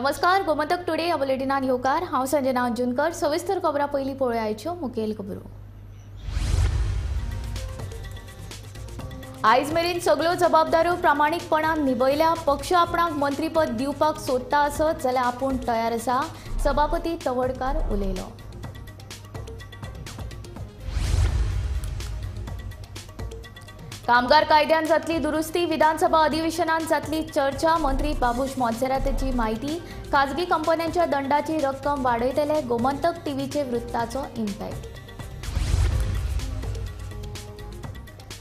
नमस्कार, गोमंतक टुडे ह्या बुलेटिनान येवकार हांव संजना अंजुनकर। सविस्तर खबरां पयलीं पळोवया आयच्यो मुखेल खबरो। आयज मेरेन सगळ्यो जबाबदाऱ्यो प्रामाणीकपणान निभयल्या। पक्ष आपणाक मंत्रीपद दिवपाक सोदता आसत जाल्यार आपूण तयार आसा, सभापती तवडकार उलयलो। कामगार कायद्यान जातली दुरुस्ती, विधानसभा अधिवेशनात जातली चर्चा। मंत्री बाबूश मोन्सेरातेची माहिती। खाजगी कंपन्यांच्या दंडाची रक्कम वाडयतले, गोमंतक टीव्हीचे वृत्ताचो इम्पॅक्ट।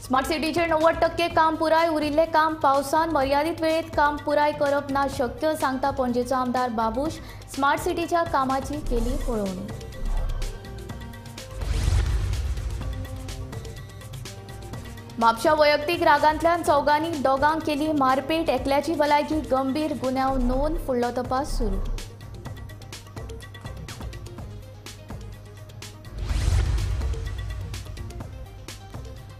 स्मार्ट सिटीचे 90% काम पुराय, उरिल्ले काम पावसान। मर्यादित वेळेत काम पुराय करप ना शक्य, सांगता पणजेचो आमदार बाबूश। स्मार्ट सिटीच्या कामाची केली पळोवणी। म्हापशा वैयक्तीक रागांतल्यान चौगांनी दोगांक केली मारपेट। एकल्याची भलायकी गंभीर, गुन्यांव नोंद, फुडलो तपास सुरू।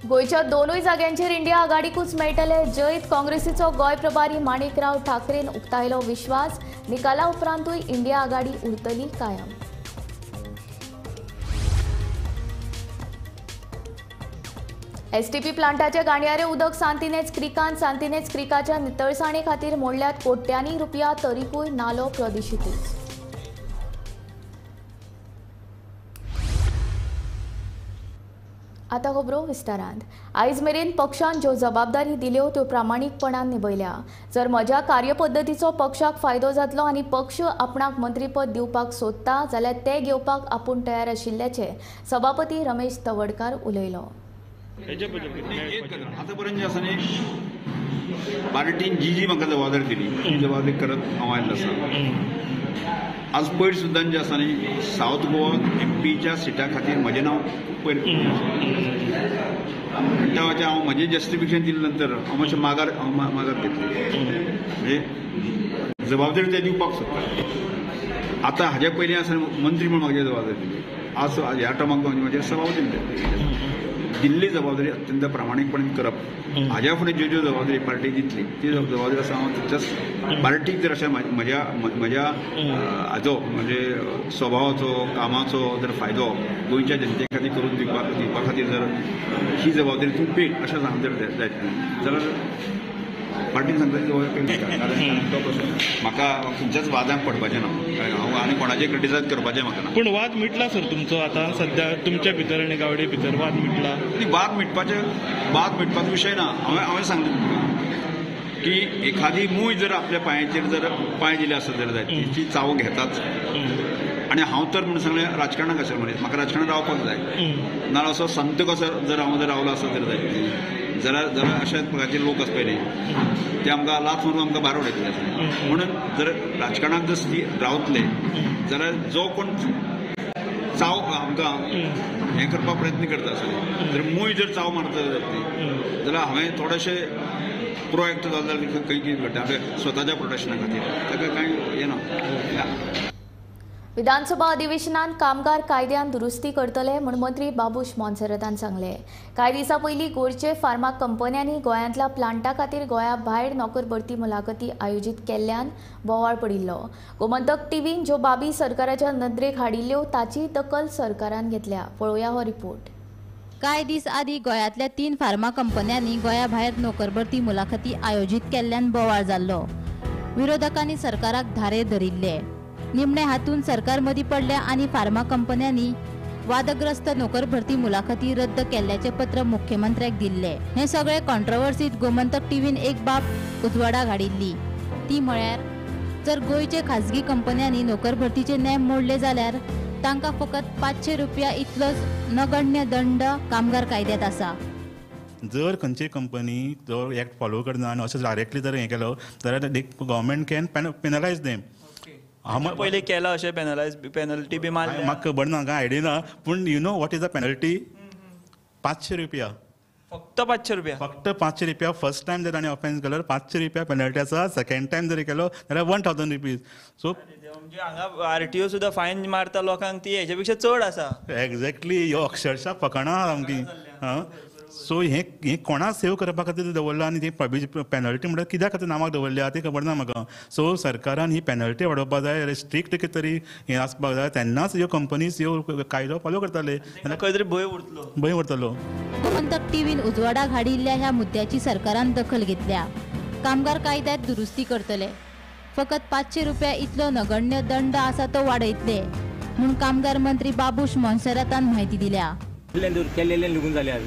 गोयच्या दोनूय जाग्यांचेर इंडिया आघाडीकूच मेळटले जैत। काँग्रेसीचो गोंय प्रभारी माणिकराव ठाकरेन उक्तायलो विश्वास। निकाला उपरांतूय इंडिया आघाडी उरतली कायम। एसटीपी प्लांटाच्या गाणयारे उदक सांतिनेज क्रिकाच्या नितळसाणे खातीर मोडल्यात कोट्यांनी रुपया, तरीकूय नालो प्रदूषितूच। आता खबरो विस्तारांत। आयज मेरेन पक्षान ज्यो जबाबदारी दिल्यो त्यो प्रामाणीकपणान निभयल्या। जर म्हज्या कार्यपद्दतीचो पक्षाक फायदो जातलो आनी पक्ष आपणाक मंत्रीपद दिवपाक सोदता जाल्यार ते घेवपाक आपूण तयार आशिल्ल्याचे सभापती रमेश तवडकार उलयलो। आतापर्यंत आसा न्ही, पार्टीन जी म्हाका जबाबदारी दिली ती जबाबदारी करत हांव आयिल्लो आसा। आज पयर सुद्दां जे आसा न्ही, सावथ गोवा एमपीच्या सिटा खातीर म्हजें नांव पयर हांव म्हजें जस्टिफिकेशन दिले नंतर हांव मातशें माघार घेतली, म्हणजे जबाबदारी ते दिवपाक सोदता। आतां हाज्या पयलीं आसा मंत्री म्हूण म्हाका जबाबदारी दिली, आज ह्या टर्माक म्हजे सभापती दिल्ली जबाबदारी अत्यंत प्रामाणीकपणे करप। हाज्या फुडें ज्यो ज्यो जबाबदारी पार्टी दितली ती जबाबदारी आसा हांव तितल्याच पार्टीक जर अशें म्हज्या हाजो म्हणजे स्वभावाचो कामाचो जर फायदो गोंयच्या जनते खातीर करून दिवपा खातीर जर ही जबाबदारी तूं पेट अशें सांग जर जायत जाल्यार पार्टीन सांगता कारण तो कसो म्हाका खंयच्याच वादांक पडपाचें ना, हांव आनी कोणाचें क्रिटिसायज करपाचें म्हाका ना। पूण वाद मिटला सर तुमचो आतां सध्या तुमच्या भितर आनी गावडे भितर वाद मिटला? वाद मिटपाचो विशय ना। हांवें सांगलें तुमकां की एखादी मूय जर आपल्या पांयाचेर जर पांय दिले आसत जाल्यार ती चाव घेताच। आनी हांव तर म्हणून सांगलें राजकारणाक आशिल्लो मनीस, म्हाका राजकारणांत रावपाक जाय ना, असो संत कसो जर हांव जर रावलो आसत जाल्यार अशा प्रकारचे लोक आसता पळय ते आमकां लाथ मारून आमकां भायर उडयतले आसले। म्हणून जर राजकारणाक जर रावतले जाल्यार जो कोण चाव आमकां हें करपाक प्रयत्न करता आसले जर मूय जर चाव मारता जाल्यार हांवें थोडेशें प्रोएक्ट जालें जाल्यार खंय कितें घडटा स्वताच्या प्रोटेक्शना खातीर ताका कांय हें ना। विधानसभा अधिवेशनात कामगार कायद्यान दुरुस्ती करतले म्हूण मंत्री बाबूश मोन्सेरातान सांगले। कांय दिसां पयलीं गोरचे फार्मा कंपन्यांनी गोंयांतल्या प्लांटा खातीर गोंया भायर नोकर भरती मुलाखती आयोजीत केल्ल्यान बोवाळ पडिल्लो। गोमंतक टीव्हीन ज्यो बाबी सरकाराच्या नदरेक हाडिल्ल्यो ताची दखल सरकारान घेतल्या। पळोवया हो रिपोर्ट। कांय दीस आदीं गोंयांतल्या 3 फार्मा कंपन्यांनी गोंया भायर नोकर भरती मुलाखती आयोजीत केल्ल्यान बोवाळ जाल्लो। विरोधकांनी सरकाराक धारेर धरिल्ले। निमणे हातून सरकार मदीं पडल्या आनी फार्मा कंपन्यांनी वादग्रस्त नोकर भरती मुलाखती रद्द केल्ल्याचे पत्र मुख्यमंत्र्याक दिल्ले। हे सगळे कॉन्ट्रोवर्सीत गोमंतक टीव्हीन एक बाब उजवाडाक हाडिल्ली, ती म्हळ्यार जर गोंयचे खाजगी कंपन्यांनी नोकर भरतीचे नेम मोडले जाल्यार तांकां फकत 500 रुपया इतलोच नगण्य दंड कामगार कायद्यात आसा। जर खंयची कंपनी जो एक्ट फॉलो करना आनी अशें डायरेक्टली जर हें केलो जाल्यार गव्हर्मेंट कॅन पेनलायज देम। पयलीं केला अशें पेनल्टी बी मारली म्हाका खबर ना, कांय आयडिया ना, पूण you know what is the penalty? 500 रुपया, फक्त 500 रुपया, फक्त 500 रुपया। फर्स्ट टायम जर ताणें ऑफेन्स केल्यार 500 रुपया पेनल्टी आसा, सेकंड टायम जर केलो जाल्यार 1000 रुपीज। सो म्हणजे हांगा आरटीओ सुद्दां फायन मारता लोकांक ती हेच्या पेक्षा चड आसा। एक्झॅक्टली ह्यो अक्षरशः फकाणां सामकी। सो हे कोणा सेव करपा खातीर दवरला आनी ती पेनल्टी म्हणल्यार कित्याक खातीर नांवाक दवरल्या ती खबर ना म्हाका. सो सरकारान ही पेनल्टी वाडोवपाक जाय, स्ट्रिक्ट कितें तरी हें आसपाक जाय, तेन्नाच ह्यो कंपनीज ह्यो कायदो फॉलो करताले, खंय तरी भंय उरतलो. भंय उरतलो. गोमंतक टीव्हीन उजवाडाक हाडिल्ल्या ह्या मुद्द्याची सरकारान दखल घेतल्या. कामगार कायद्यात दुरुस्ती करतले. फकत 500 रुपया इतलो नगण्य दंड आसा तो वाडयतले म्हूण कामगार मंत्री बाबूश मोन्सेरातान म्हायती दिल्या. केलेले निघून झाले आज.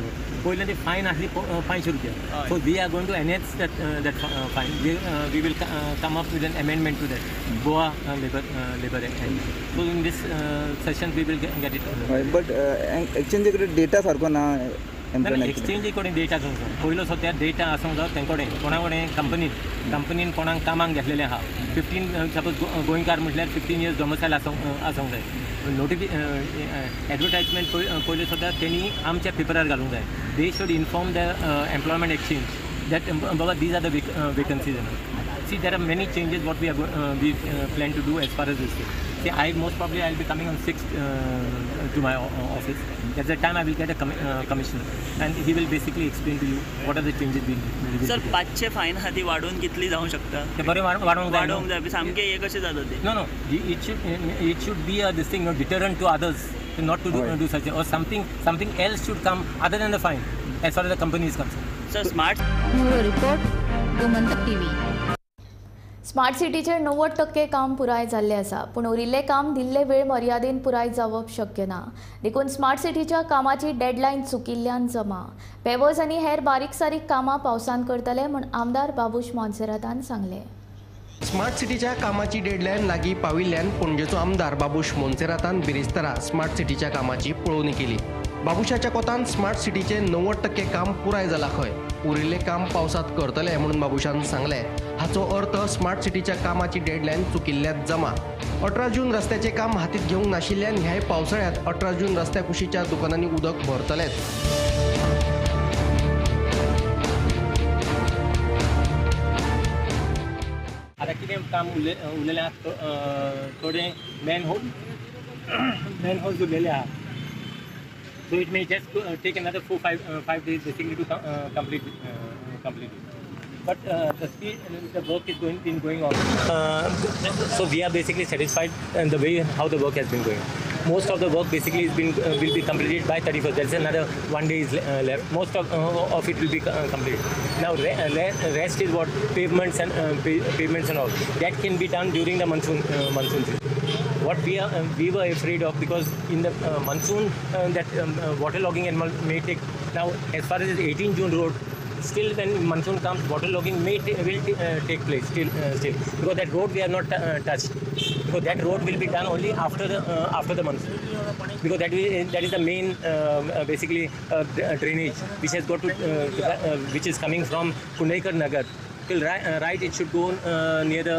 पहिले ते फाईन असली 500 रुपया. So we are going to enhance that fine. We will come up with an amendment to that Goa labour act. So in this session we will get it. But exchange कडेन डेटा सारको ना. एक्सचेंज कडेन data आसूंक जाय. पयलो सद्या data आसूंक जाय तें कडेन कोणा कडेन कंपनीन कोणाक कामाक घेतलेलें आहा. 15 सपोज गोंयकार म्हटल्यार 15 years डोमिसायल आसूंक जाय. एडवर्टायजमेंट पयले सुद्दां तेणी आमच्या पेपरार घालूंक जाय. They should inform the employment exchange that बाबा these are the vacancies. See, there are many changes what we plan to do as far as this is. See, most probably I'll be coming on 6th to my office. At that time I will get a commissioner and he will basically explain to you what are the changes we will sir 500 फायन हाती वाडून कितली जावंक शकता? ते बरे वाडोवंक जाय. सामके हे कशें जाता ते? No, it should be this thing, deterrent to others not to do such or something else should come other than the fine as far as the company is concerned. Sir smart bureau report Gomantak TV. Smart सिटीचेर 90% काम पुराय जाल्लें आसा, पूण उरिल्लें काम दिल्ले वेळ मर्यादेन पुराय जावप शक्य ना. देखून स्मार्ट सिटीच्या कामाची डेडलायन चुकिल्ल्यान जमा. पेवर्स आनी हेर बारीक सारीक कामां पावसान करतले म्हूण आमदार बाबूश मोन्सेरातान सांगलें. स्मार्ट सिटीच्या कामाची डेडलायन लागीं पाविल्ल्यान पणजेचो आमदार बाबूश मोन्सेरातान बिरेस्तारा स्मार्ट सिटीच्या कामाची पळोवणी केली. बाबुशाच्या कोतान स्मार्ट सिटीचे 90% काम पुराय जाला खंय, उरिल्लें काम पावसांत करतले म्हणून बाबुशान सांगलें. हाचो अर्थ स्मार्ट सिटीच्या कामाची डेडलायन चुकिल्ल्यात जमा. 18 जून रस्त्याचें काम हातींत घेवंक नाशिल्ल्यान ह्याय पावसाळ्यांत 18 जून रस्त्या कुशीच्या दुकानांनी उदक भरतलेच. आता कितें काम उरलेलें आहा, थोडे मॅन होल्स उरलेले आहा. So it may just take another 4-5 days basically to complete it. But the work is going on. So we are basically satisfied in the way how the work has been going. Most of the work basically will be completed by 31st. There is another 1 day is left. Most of it will be completed. Now rest is what pavements and all that can be done during the monsoon season. What we were afraid of, because in the monsoon that waterlogging and may take. Now as far as 18 June road, still when monsoon comes, waterlogging will take place still because that road we have not touched, because that road will be done only after the monsoon, because that is the main basically drainage which has got to which is coming from Kundaikar Nagar till right it should go near the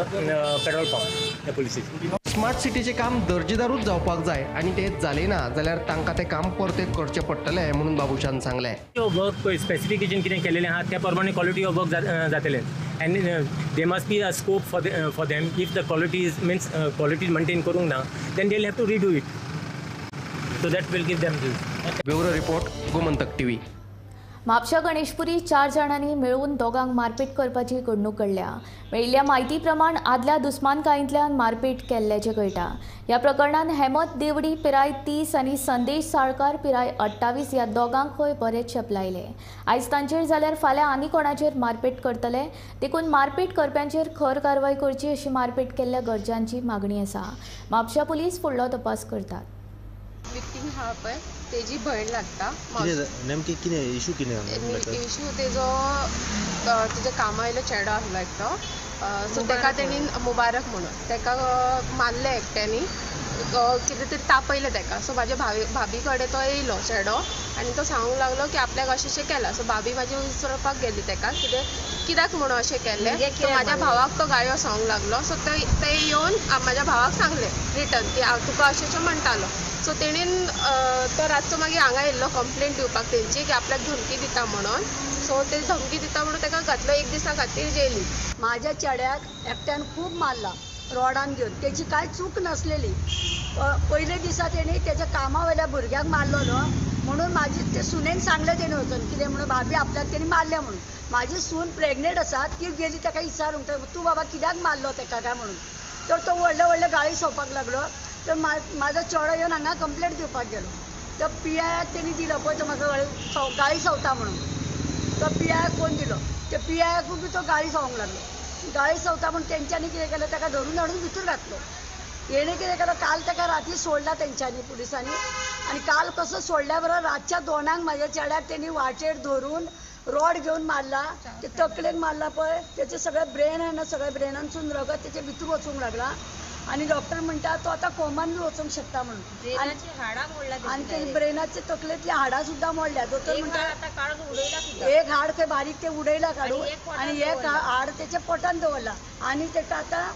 petrol pump, the police station. Smart सिटीचे काम दर्जेदारूच जावपाक जाय आनी तें जालें ना जाल्यार तांकां तें काम परतें करचें पडटलें म्हणून बाबुशान सांगलें. वर्क स्पेसिफिकेशन कितें केलेलें आहा त्या प्रमाणे क्वॉलिटी ऑफ वर्क जातलें and they must be a scope for them. If the quality means quality maintain करूंक ना then they will have to redo it. So that will give them this. Bureau report Gomantak TV. म्हापशा गणेशपुरी 4 जाणांनी मेळून दोगांक मारपीट करपाची घडणूक घडल्या. मेळिल्ल्या म्हायती प्रमाण आदल्या दुस्मानकायेंतल्यान मारपीट केल्ल्याचें कळटा. ह्या प्रकरणात हेमंत देवडी पिराय 30 आनी संदेश साळकार पिराय 28 ह्या दोगांक खंय बरेच छेपलायले. आयज तांचेर जाल्यार फाल्यां आनी कोणाचेर मारपीट करतले. देखून मारपीट करप्यांचेर खर कारवाय करची अशी मारपीट केल्ल्या गरजांची मागणी आसा. म्हापशा पुलीस फुडलो तपास करतात. विक्टीम हा पळय तेजी भयण लागता. नेमकी कितें इशू कितें इशू तेजो तुज्या कामा आयलो चेडो आसलो एकटो. सो तेका तेणी मुबारक म्हणून तेका मारले एकट्यानी, कितें तरी तापयलें तेका. सो म्हाज्या भाभी कडेन तो येयलो चेडो आनी तो सांगूंक लागलो की आपल्याक अशें केलां. सो भाभी म्हाजी विचारपाक गेली तेका कित्याक म्हणून अशें केलें. सो म्हाज्या भावाक तो गायो सांगूंक लागलो. सो ते येवन म्हाज्या भावाक सांगलें रिटर्न की हांव तुका अशें म्हणटालो. सो तेणीन तो रातचो मागीर हांगा येयल्लो कंप्लेंट दिवपाक तेंची की आपल्याक धमकी दिता म्हणून. सो ते धमकी दिता म्हणून तेका घातलो 1 दिसा खातीर जेलीन. म्हाज्या चेड्याक एकट्यान खूब मारला. रॉडान घेऊन त्याची काय चूक नसलेली पहिले दिसा त्याने त्याच्या कामावेल्या भुरग्याक मारलेलो म्हणून माझी ते सुनेन सांगले त्याने वचून कितें म्हणून भाभी आपल्याक त्याने मारल्या म्हणून माझी सून प्रेग्नेंट आसा ती गेली ताका विचारूंक तूं बाबा कित्याक मारलो ताका काय म्हणून तर तो व्हडले गाळी सोंपपाक लागलो तर माझो चेडो येवन हांगा कंप्लेंट दिवपाक गेलो तो पियाक तेणी दिलो पळय तो म्हाका गाळी सवता म्हणून तो पियाक फोन दिलो ते पियाकूय बी तो गाळी सवंक लागलो गाळी सवता म्हणून तेंच्यांनी कितें केलें ताका धरून हाडून भितर घातलो हेणे कितें केलो काल ताका राती सोडला तेंच्यांनी पुलिसांनी आनी काल कसो सोडल्या बरोबर रातच्या 2 म्हाज्या चेड्याक तेणी वाटेर धरून रॉड घेवन मारला ते तकलेक मारला पळय त्याचे सगळे ब्रेन आहे ना सगळे ब्रेनांसून रगत त्याचे भितर वचूंक लागला आणि डॉक्टर म्हणटा तो आता कोमान बी वचूंक शकता म्हणून आणि ते ब्रेनाचे तकलेतली हाडां सुद्धा मोडल्या दोतोर म्हणटा एक हाड खंय बारीक ते उडयला काडून आणि एक हाड त्याच्या पोटान दवरला आणि तेका आता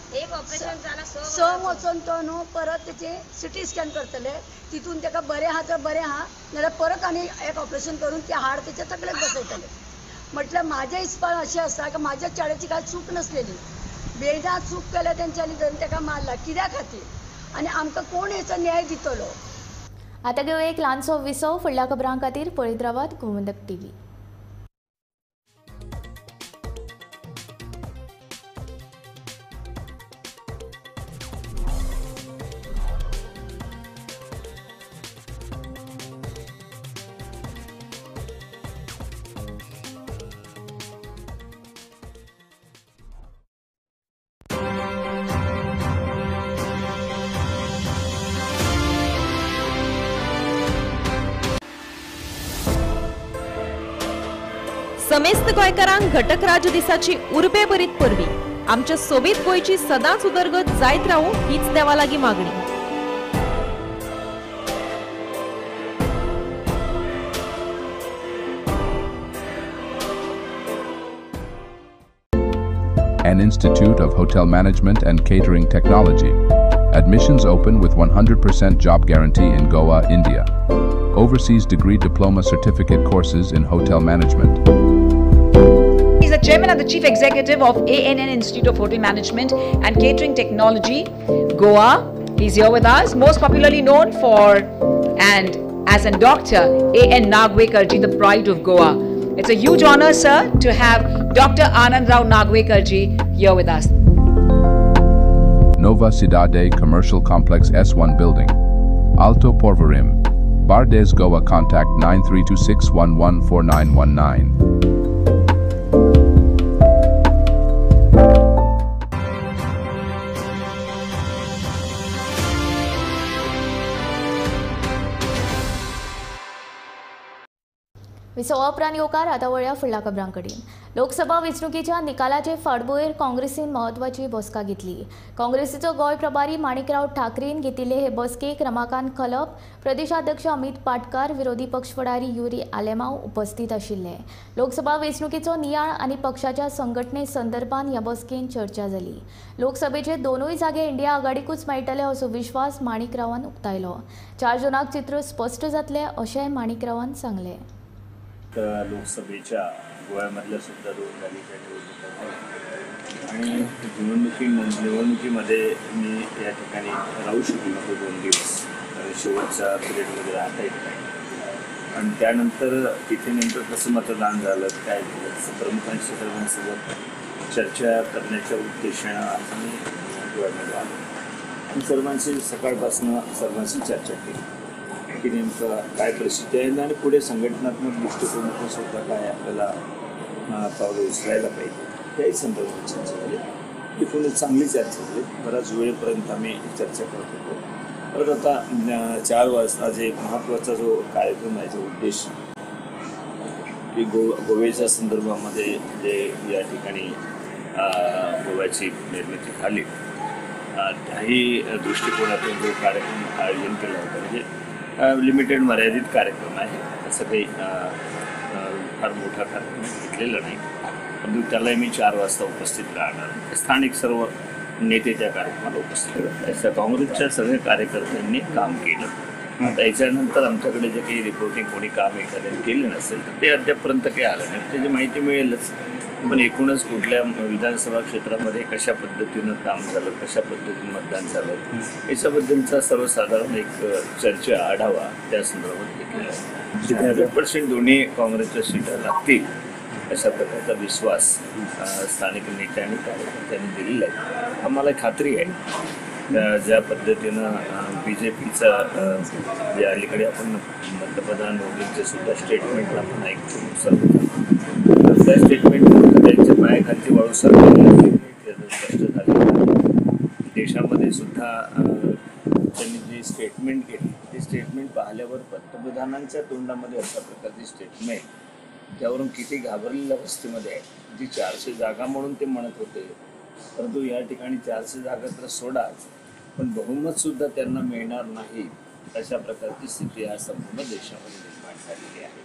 संग वचून तो न्हू परत त्याचे सिटी स्कॅन करतले तितून तेका बरें आहा तर बरें आहा नाल्यार परत आनी एक ऑपरेशन करून ते हाड त्याच्या तकलेक बसयतले म्हटल्यार म्हाज्या हिसपान अशें आसा की म्हाज्या चेड्याची कांय चूक नसलेली बेदा चूक केल्या तेंच्यांनी धरून ताका मारला कित्या खातीर आनी आमकां कोण हेचो न्याय दितलो आतां घेवया एक ल्हानसो विसव फुडल्या खबरां खातीर पळयत रावात गोमंतक टीव्ही. समेस्त गोंयकारांक घटक राज दिसाची उर्बे बरीत परबी आमच्या सोबीत गोंयची सदांच उदरगत जायत रावूं हीच देवा लागीं मागणी. An Institute of Hotel Management and Catering Technology. Admissions open with 100% job guarantee in Goa, India. Overseas degree diploma certificate courses in hotel management. He's the chairman and the chief executive of ANN Institute of Hotel Management and Catering Technology, Goa. He's here with us, most popularly known for and as a Dr. A.N. Nagwekarji, the pride of Goa. It's a huge honor, sir, to have Dr. Anand Rao Nagwekarji here with us. Nova Cidade Commercial Complex S1 Building. Alto Porvorim. Bardes, Goa. Contact 9326114919. विसवा उपरांत येवकार आतां वळया फुडल्या खबरां कडेन. लोकसभा वेंचणुकेच्या निकालाचे फाटभुंयेर काँग्रेसीन म्हत्वाची बसका घेतली. काँग्रेसीचो गोंय प्रभारी माणिकराव ठाकरेन घेतिल्ले हे बसकेक रमाकांत खलप, प्रदेशाध्यक्ष अमित पाटकार, विरोधी पक्ष फुडारी युरी आलेमांव उपस्थित आशिल्ले. लोकसभा वेंचणुकेचो नियाळ आनी पक्षाच्या संघटने संदर्भात ह्या बसकेन चर्चा जाली. लोकसभेचे दोनूय जागे इंडिया आघाडीकूच मेळटले असो विश्वास माणिकरावान उक्तायलो. 4 जूनाक चित्र स्पश्ट जातले अशेंय माणिकरावान सांगले. लोकसभेच्या गोव्यामधल्या सुद्धा 2 जागेच्या निवडणुका आणि निवडणुकीमध्ये मी या ठिकाणी राहू शकलो नव्हतो 2 दिवस शेवटच्या पिरियडमध्ये राहता येत नाही आणि त्यानंतर तिथे नेमकं कसं मतदान झालं काय झालं प्रमुखांशी सर्वांसोबत चर्चा करण्याच्या उद्देशानं आज मी गोव्यामध्ये आलो आणि सर्वांशी सकाळपासून सर्वांशी चर्चा केली की नेमकं काय परिस्थिती आहे आणि पुढे संघटनात्मक दृष्टिकोनातून सुद्धा काय आपल्याला पावलं उचलायला पाहिजे त्याही संदर्भात चर्चा झाली. एकूण चांगली चर्चा झाली. बराच वेळेपर्यंत आम्ही चर्चा करत होतो. परत आता 4 वाजता जे महत्त्वाचा जो कार्यक्रम आहे उद्देश की गोव्याच्या संदर्भामध्ये जे या ठिकाणी गोव्याची निर्मिती झाली त्याही दृष्टिकोनातून जो कार्यक्रम आयोजन केला होता म्हणजे लिमिटेड मर्यादित कार्यक्रम आहे असं काही फार मोठा कार्यक्रम घेतलेला नाही परंतु त्यालाही मी 4 वाजता उपस्थित राहणार. स्थानिक सर्व नेते त्या कार्यक्रमाला उपस्थित राहतात. त्या काँग्रेसच्या सगळ्या कार्यकर्त्यांनी काम केलं. आता याच्यानंतर आमच्याकडे जे काही रिपोर्टिंग कोणी काम एखाद्याने केले नसेल तर ते अद्यापपर्यंत काही आलं नाही त्याची माहिती मिळेलच. पण एकूणच कुठल्या विधानसभा क्षेत्रामध्ये कशा पद्धतीनं काम झालं, कशा पद्धतीनं मतदान झालं याच्याबद्दलचा सर्वसाधारण एक चर्चा आढावा त्या संदर्भात घेतलेला आहे. 100% दोन्ही काँग्रेसच्या सीटा लागतील अशा प्रकारचा विश्वास स्थानिक नेते आणि कार्यकर्त्यांनी दिलेला आहे. आम्हाला खात्री आहे ज्या पद्धतीनं BJPचा जे अलीकडे आपण पंतप्रधान मोदींचे सुद्धा स्टेटमेंट आपण ऐकतो सर्व त्या स्टेटमेंट त्यांच्या पायाखालची वाळू सरकारला स्पष्ट झाली. देशामध्ये सुद्धा त्यांनी जी स्टेटमेंट केली ती स्टेटमेंट पाहिल्यावर पंतप्रधानांच्या तोंडामध्ये अशा प्रकारची स्टेटमेंट त्यावरून किती घाबरलेल्या अवस्थेमध्ये आहे. जी 400 जागा म्हणून ते म्हणत होते, परंतु या ठिकाणी 400 जागा तर सोडाच, पण बहुमत सुद्धा त्यांना मिळणार नाही अशा प्रकारची स्थिती आज संपूर्ण देशामध्ये निर्माण झालेली आहे.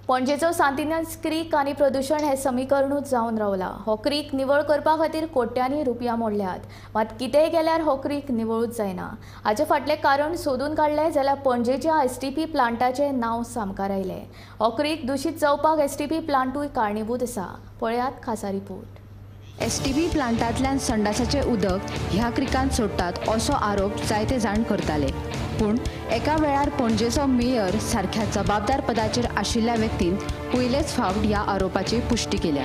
पणजेचो सांतिनेज क्रीक आनी प्रदूषण हे समीकरणूच जावन रावला. हो क्रीक निवळ करपा खातीर कोट्यांनी रुपया मोडल्यात, मात कितेंय केल्यार हो क्रीक निवळूच जायना. हाचे फाटलें कारण सोदून काडलें जाल्यार पणजेच्या STP प्लांटाचें नांव सामकार आयलें. हो क्रीक दूषित जावपाक STP प्लांटूय कारणीभूत आसा. पळयात खासा रिपोर्ट. STP प्लांटांतल्यान संडासाचें उदक ह्या क्रिकांत सोडटात असो आरोप जायते जाण करताले. पूण एका वेळार पणजेचो मेयर सारख्या जबाबदार पदाचेर आशिल्ल्या व्यक्तीन पयलेच फावट ह्या आरोपाची पुष्टी केल्या.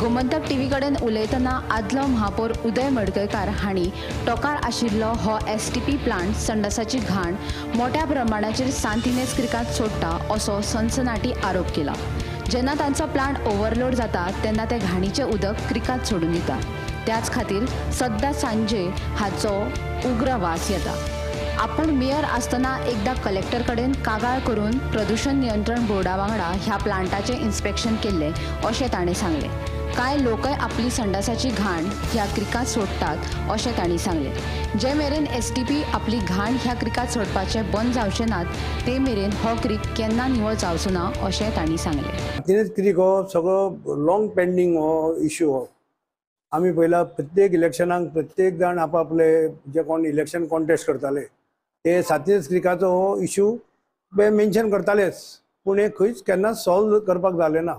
गोमंतक TV कडेन उलयतना आदलो महापौर उदय मडकयकार हांणी टोकार आशिल्लो हो STP प्लांट संडासाची घाण मोठ्या प्रमाणाचेर सांतिनेज क्रिकांत सोडटा असो सनसनाटी आरोप केला. जेन्ना तांचो प्लांट ओव्हरलोड जाता तेन्ना ते घाणीचें उदक क्रिकांत सोडून दिता. त्याच खातीर सद्दां सांजे हाचो उग्र वास येता. आपण मेयर आसतना एकदां कलेक्टर कडेन कागाळ करून प्रदूषण नियंत्रण बोर्डा वांगडा ह्या प्लांटाचें इन्स्पेक्शन केल्लें अशें ताणें सांगलें. कांय लोकय आपली संडासाची घाण ह्या क्रिकांत सोडटात अशें तांणी सांगलें. जे मेरेन STP आपली घाण ह्या क्रिकांत सोडपाचें बंद जावचें नात ते मेरेन हो क्रीक केन्ना निवळ जावचो ना अशें तांणी सांगलें. सांतिनेज क्रीक हो सगळो लॉंग पेंडींग हो इश्यू हो. आमी पयला प्रत्येक इलेक्शनाक प्रत्येक जाण आपले जे कोण इलेक्शन कॉन्टेस्ट करताले ते सांतिनेज क्रिकाचो हो इश्यू मेन्शन करतालेच, पूण हे खंयच केन्ना सॉल्व करपाक जालें ना.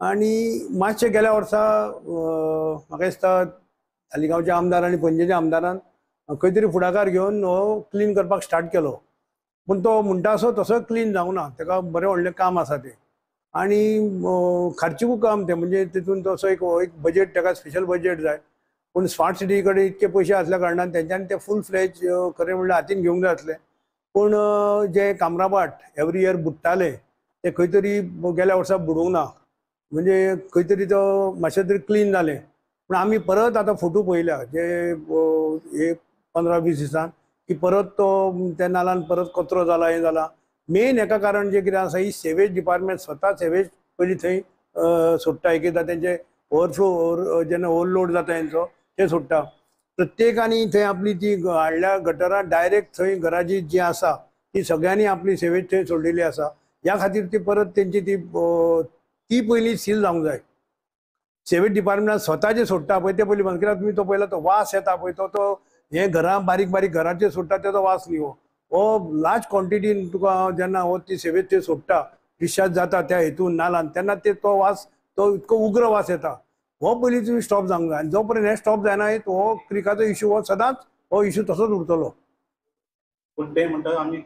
आनी मातशे गेल्या वर्सा म्हाका दिसता तालिगांवच्या आमदार आनी पणजेच्या आमदारान खंय तरी फुडाकार घेवन हो क्लीन करपाक स्टार्ट केलो, पूण तो म्हणटा असो तसो क्लीन जावना. ताका बरें व्हडलें काम आसा तें आनी खर्चीकूय काम तें, म्हणजे तितून तसो एक बजेट ताका स्पेशल बजेट जाय. पूण स्मार्ट सिटी कडेन इतके पयशे आसल्या कारणान तेंच्यांनी ते फूल फ्लेज खरें म्हणल्यार हातीन घेवंक जाय आसलें. पूण जे कामराबाट एवरी इयर बुडटाले ते खंय तरी गेल्या वर्सा बुडोवंक ना, म्हणजे खंय तरी तो मातशें तरी क्लीन जालें. पूण आमी परत आतां फोटो पळयल्या जे 15-20 दिसान की परत तो त्या नालान परत कचरो जाला, हें जाला. मेन हेका कारण जें कितें आसा ही सेवेज डिपार्टमेंट स्वता सेवेज पयलीं थंय सोडटा. एकदां तेंचे ओवरफ्लो जेन्ना ओवरलोड जाता तेंचो ते सोडटा. प्रत्येकानी थंय आपली ती हाडल्या गटरां डायरेक्ट थंय घराची जी आसा ती सगळ्यांनी आपली सेवेज थंय सोडिल्ली आसा. ह्या खातीर ती परत तेंची ती पयलीं सील जावंक जाय. सेवेज डिपार्टमेंटान स्वता जे सोडटा पळय ते पयलीं बंद केल्यार तुमी तो पयला तो वास येता पळय तो हे घरां बारीक बारीक घरांचेर सोडटा तेजो वास न्ही हो लार्ज क्वॉन्टिटीन तुका जेन्ना हो ती सेवेज ते सोडटा डिस्चार्ज जाता त्या हेतून नालान तेन्ना तो वास तो इतको उग्र वास येता. हो पयलीं तुमी स्टॉप जावंक जाय. जो पर्यंत हे स्टॉप जायना हो क्रिकाचो इश्यू हो सदांच हो इश्यू तसोच उरतलो. पूण ते म्हणटा आमी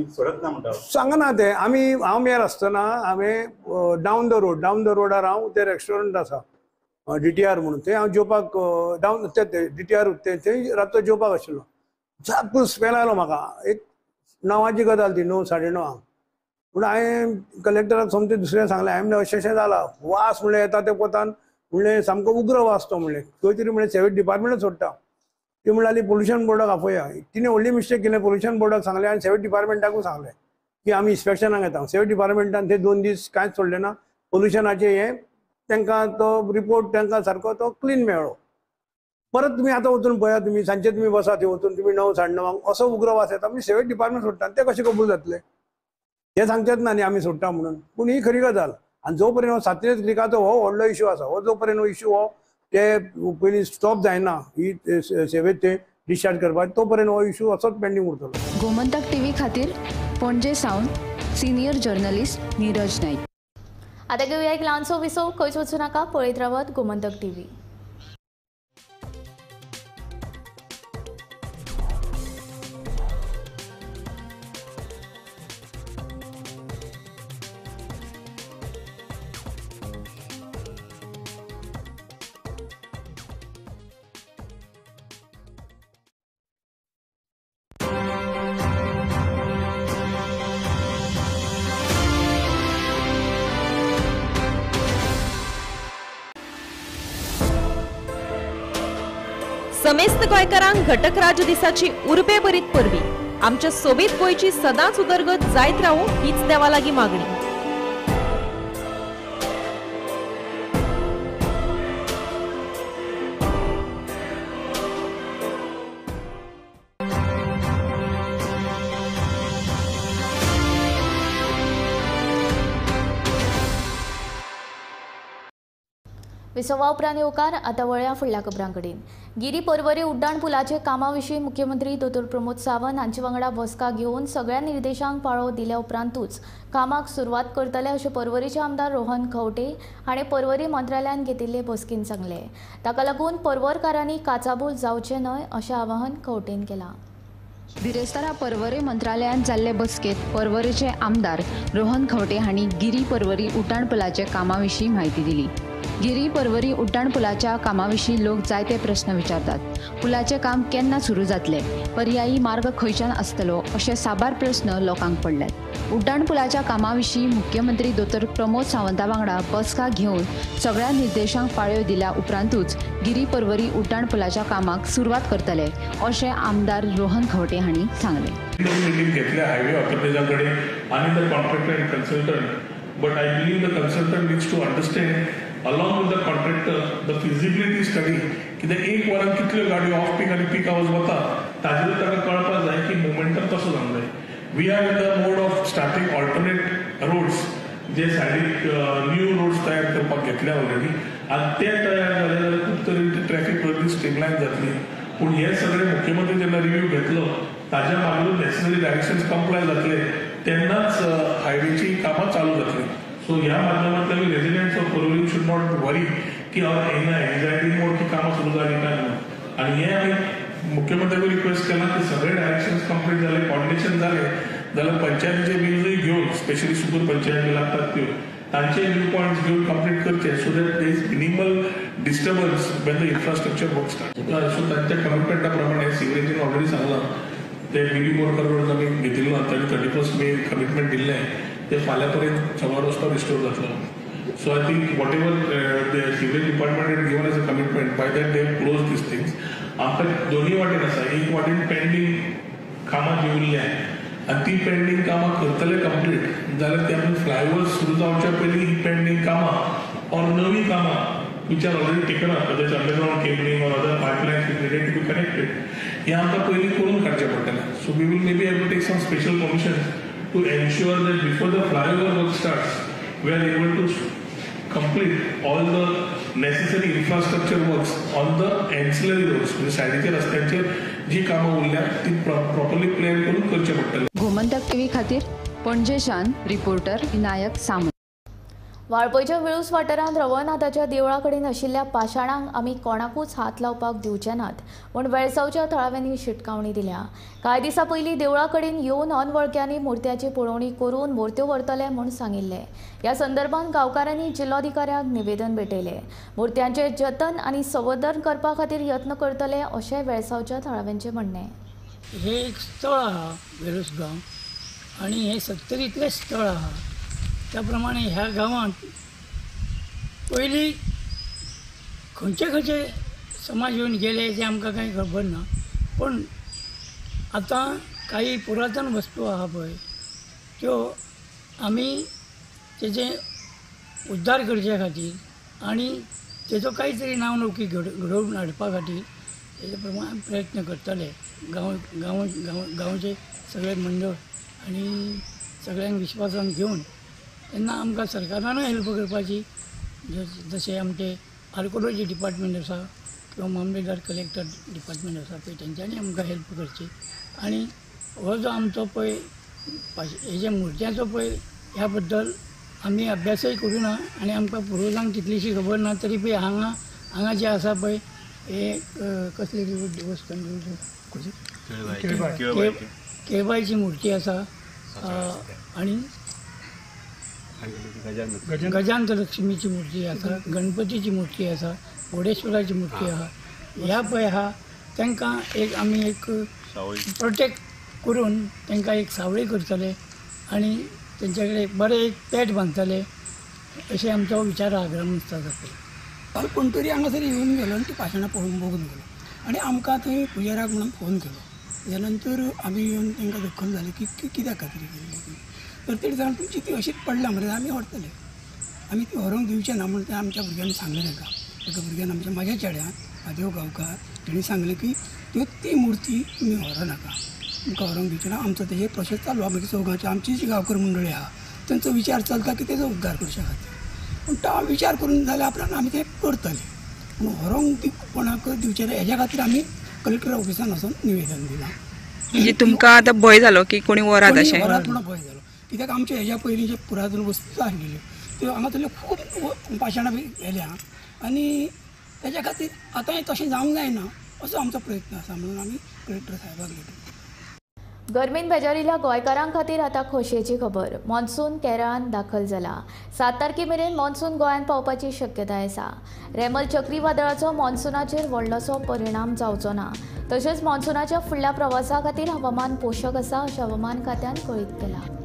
सोडत ना म्हणटा. सांगना ते हांव मेयर आसतना हांवें डावन द रोडार हांव ते रेस्टॉरंट आसा DTR म्हणून थंय हांव जेवपाक डावन ते DTR थंय रातचो जेवपाक आशिल्लो. सारको स्मेल आयलो म्हाका. एक 9ची गजाल ती 9-9:30. पूण हांवें कलेक्टराक सोमतें दुसरें सांगलें हांवें अशें जालां वास म्हणलें येता ते पोतान म्हणलें सामको उग्र वास तो म्हणलें खंय तरी म्हणलें सेवेज डिपार्टमेंट सोडटा. ती म्हणली पोल्युशन बोर्डाक आपया. तिणें व्हडली मिस्टेक केलें. पोल्युशन बोर्डाक सांगलें आनी सेवेज डिपार्टमेंटाकूय सांगलें की आमी इन्स्पेक्शनाक येता. सेवेज डिपार्टमेंटान ते 2 दीस कांयच सोडलें ना. पोल्युशनाचे हे तांकां तो रिपोर्ट तांकां सारको तो क्लीन मेळ्ळो. परत तुमी आतां वचून पळया तुमी सांजचे तुमी बसा थंय वचून तुमी 9-9:30 असो उग्र वास येता. म्हणजे सेवेज डिपार्टमेंट सोडटा ते कशें कबूल जातले. हे सांगचेच ना न्ही आमी सोडटा म्हणून. पूण ही खरी गजाल. आनी जो पर्यंत हो सांतिनेज क्रिकाचो हो व्हडलो इश्यू आसा हो जो पर्यंत इश्यू हो ते पयलीं स्टॉप जायना ही सेवेज ते डिस्चार्ज करपाक तो पर्यंत हो इश्यू असोच पेंडींग उरतलो. गोमंतक TV खातीर पणजे सावन सिनियर जर्नलिस्ट नीरज नाईक. आता घेऊया एक ल्हानसो विसो. खंयच वचूं नाका, पळयत रावत गोमंतक TV. समेस्त गोंयकारांक घटक राज दिसाची उर्बे बरीत परबी. आमच्या सोबीत गोंयची सदांच उदरगत जायत रावूं हीच देवा लागीं मागणी. विसवा उपरांत येवकार. आतां वळया फुडल्या खबरां कडेन. गिरी पर्वरी उड्डाण पुलाचे कामा विशीं मुख्यमंत्री दोतोर प्रमोद सावंत हांचे वांगडा बसका घेवन सगळ्या निर्देशांक पाळो दिल्या उपरांतूच कामाक सुरवात करतले अशें पर्वरीचे आमदार रोहन खंवटे हाणें पर्वरी मंत्रालयान घेतिल्ले बसकेन सांगलें. ताका लागून पर्वरकारांनी काचाबूल जावचें न्हय अशें आवाहन खंवटेन केलां. बिरेस्तारा पर्वरी मंत्रालयात जाल्ले बसकेत पर्वरीचे आमदार रोहन खंवटे हांणी गिरी पर्वरी उड्डाण पुलाचे कामाविशीं म्हायती दिली. गिरी पर्वरी उड्डाण पुलाच्या कामाविशीं लोक जायते प्रस्न विचारतात. पुलाचे काम केन्ना सुरू जातले, पर्यायी मार्ग खंयच्यान आसतलो अशे साबार प्रस्न लोकांक पडल्यात. उड्डाण पुलाच्या कामाविशीं मुख्यमंत्री दोतोर प्रमोद सावंता वांगडा बसका घेवन सगळ्या निर्देशांक पाळयो दिल्या उपरांतूच गिरी पर्वरी उड्डाण पुलाच्या कामाक सुरवात करतले अशें आमदार रोहन खंवटे हांणी सांगलें. मीटिंग घेतल्या हायवे ऑथॉरिटीजा कडेन आनी the contractor and consultant, but I believe the consultant needs to understand along with the contractor the feasibility study कित्याक एक वरान कितल्यो गाडयो ऑफ पीक आनी पीक आवर्स वता ताजेर ताका कळपाक जाय की मोमेंटम कसो जावंक जाय. We are in the mode of starting alternate roads जे सायडीक न्यू रोड्स तयार करपाक घेतल्या ऑलरेडी आनी ते तयार जाले जाल्यार खूब तरेन ट्रॅफिक गर्दी स्ट्रीमलायन जातली. पूण हे सगळे मुख्यमंत्री जेन्ना रिव्यू घेतलो ताज्या मागीर नेसेसरी डायरेक्शन्स कंप्लाय जातले तेन्नाच हायवेची कामां चालू जातली. सो ह्या माध्यमांतल्यान residents of Porvorim should not worry की एन्झायटी मोड की कामां सुरू जाली काय म्हणून. आनी हे आमी मुख्यमंत्र्याक रिक्वेस्ट केला की सगळे डायरेक्शन्स कंप्लीट जाले, कोऑर्डिनेशन जाले जाल्यार पंचायतीचे व्यूजूय घेवन स्पेशली सुपर पंचायत जे लागतात त्यो तांचे व्यू पॉयंट्स घेवन कंप्लीट करचे so that there is minimal disturbance Wien the infrastructure work start. So तांच्या कमिटमेंटा प्रमाणे सिग्नेचरीन ऑलरेडी सांगला ते गिरी बोरकर रोड आमी घेतिल्लो तांणी 31 मे कमिटमेंट दिल्लें ते फाल्यां पर्यंत सगळो रस्तो रिस्टोर जातलो. So I think whatever the civil department had given as a commitment by that they close these things. आमकां दोन्ही वाटेन आसा. एक वाटेन पेंडींग कामां जी उरल्या आनी ती पेंडींग कामां करतले कंप्लीट जाल्यार ते आमी फ्लायओव्हर सुरू जावच्या पयलीं ही पेंडींग कामां ऑर नवी कामां which are already taken up, whether it's underground cabling or other pipelines which needed to be connected, हे आमकां पयलीं करून काडचें पडटलें. So we will maybe have to take some special permissions to ensure that before the flyover work starts, we are able to complete all the necessary infrastructure works on the ancillary roads, म्हणजे सायडीच्या रस्त्यांचेर जी कामां उरल्या ती properly plan करून करचें पडटलें. Gomantak TV खातीर पणजेच्यान रिपोर्टर विनायक सामंत. वाळपयच्या वेळूस वाठारांत रवनाथाच्या देवळा कडेन आशिल्ल्या पाशाणांक आमी कोणाकूच हात लावपाक दिवचे नात म्हूण वेळसावच्या थळाव्यांनी शिटकावणी दिल्या. कांय दिसा पयलीं देवळा कडेन येवन अनवळख्यांनी मुर्त्याची पळोवणी करून मुर्त्यो व्हरतले म्हूण सांगिल्लें. ह्या संदर्भांत गांवकारांनी जिल्लोधिकाऱ्याक निवेदन भेटयलें. मुर्त्यांचें जतन आनी संवर्धन करपा खातीर यत्न करतले अशें वेळसावच्या थळाव्यांचें म्हणणें. हे एक स्थळ आहा वेळूस गांव आनी हे 70 स्थळ आहा. त्या प्रमाणे ह्या गांवांत पयलीं खंयचे समाज येवन गेले ते आमकां कांय खबर ना. पण आतां काही पुरातन वस्तू आहा पळय त्यो आमी तेजे उद्धार करचे खातीर आनी तेजो कांय तरी नांवनौकी घडोवन हाडपा खातीर तेजे प्रमाणे प्रयत्न करतले. गांवचे सगळे मंडळ आनी सगळ्यांक विश्वासान घेवन तेन्ना आमकां सरकारानूय हेल्प करपाची. जशें आमचे आर्कोलॉजी डिपार्टमेंट आसा किंवा मामलेदार कलेक्टर डिपार्टमेंट आसा पळय तेंच्यांनी आमकां हेल्प करची. आनी हो जो आमचो पळय हेजे मुर्त्याचो पळय ह्या बद्दल आमी अभ्यासय करूना आनी आमकां पुर्वजांक तितलीशी खबर ना तरी पळय हांगा जे आसा पळय हे कसले देवस्थान केळबाईची मुर्ती आसा आनी गजांत लक्ष्मीची मूर्ती आसा गणपतीची मूर्ती आसा बोडेश्वराची मूर्ती आहा ह्या पळय आहा तांकां एक आमी एक प्रोटेक्ट करून तांकां एक सावळी करतले आनी तेंच्या कडेन बरें एक पेट बांदतले अशें आमचो विचार आहा ग्रामस्था जातले कोण तरी हांगासर येवन गेलो आनी ती पाशाणां पळोवन बघून गेलो आनी आमकां थंय पुजाऱ्याक म्हणून फोन केलो त्या नंतर आमी येवन तांकां दखल जाली की कित्याक खातीर गेली तर तेणी सांगलें तुमची ती अशीच पडल्या मरे आमी व्हरतले आमी ती व्हरूंक दिवचें ना म्हणून तें आमच्या भुरग्यांनी सांगलें ताका एका भुरग्यान आमच्या म्हाज्या चेड्यान म्हादेव गांवकार तेणी सांगलें की ती मूर्ती तुमी व्हरो नाका तुमकां व्हरूंक दिवचें ना आमचो तेजेर प्रोसेस चालू आहा मागीर चौगांवची आमची जी गांवकर मंडळी आहा तांचो विचार चलता की तेजो उद्धार करचे खातीर पूण तो विचार करून जाल्यार आपल्यान आमी तें करतले पूण व्हरोंक कोणाक दिवचें ना हेज्या खातीर आमी कलेक्टर ऑफिसान वचून निवेदन दिलां म्हणजे तुमकां आतां भंय जालो की कोणी व्हरात अशें म्हणून भंय जालो कित्याक आमच्या हेज्या पयलीं जे पुरातन वस्तू आसलेल्यो त्यो हांगासरल्यो खूब पाशाणां बी गेल्या आनी तेज्या खातीर आतां तशें जावंक जायना असो आमचो प्रयत्न आसा म्हणून आमी कलेक्टर साहेबाक लेटर गर्मेन बेजारिल्ल्या गोंयकारां खातीर आतां खोशयेची खबर मॉन्सून केरळांत दाखल जाला 7 तारखे मेरेन मॉन्सून गोंयांत पावपाची शक्यताय आसा रेमल चक्रीवादळाचो मॉन्सूनाचेर व्हडलोसो परिणाम जावचो ना तशेंच मॉन्सूनाच्या फुडल्या प्रवासा खातीर हवामान पोशक आसा अशें हवामान खात्यान कळीत केलां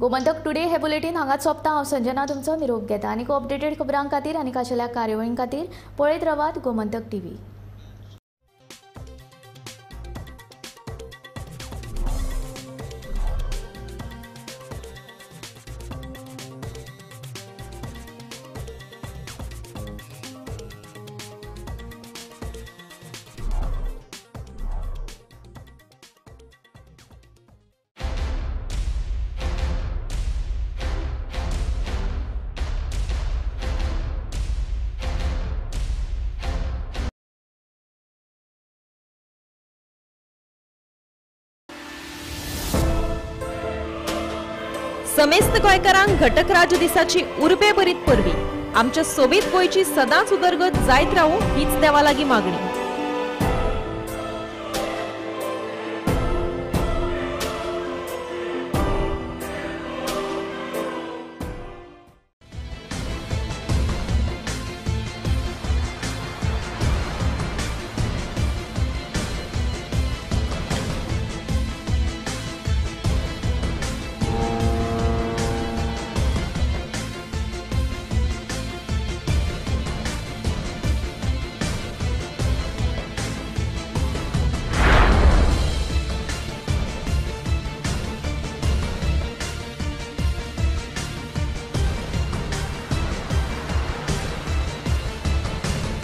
गोमंतक टुडे हे बुलेटीन हांगाच सोंपता हांव संजना तुमचो निरोप घेता आनी अपडेटेड खबरां खातीर आनी खाशेल्या कार्यावळीं खातीर पळयत रावात गोमंतक टीव्ही समेस्त गोंयकारांक घटक राज दिसाची उर्बे बरीत परबी आमच्या सोबीत गोंयची सदांच उदरगत जायत रावूं हीच देवा लागीं मागणी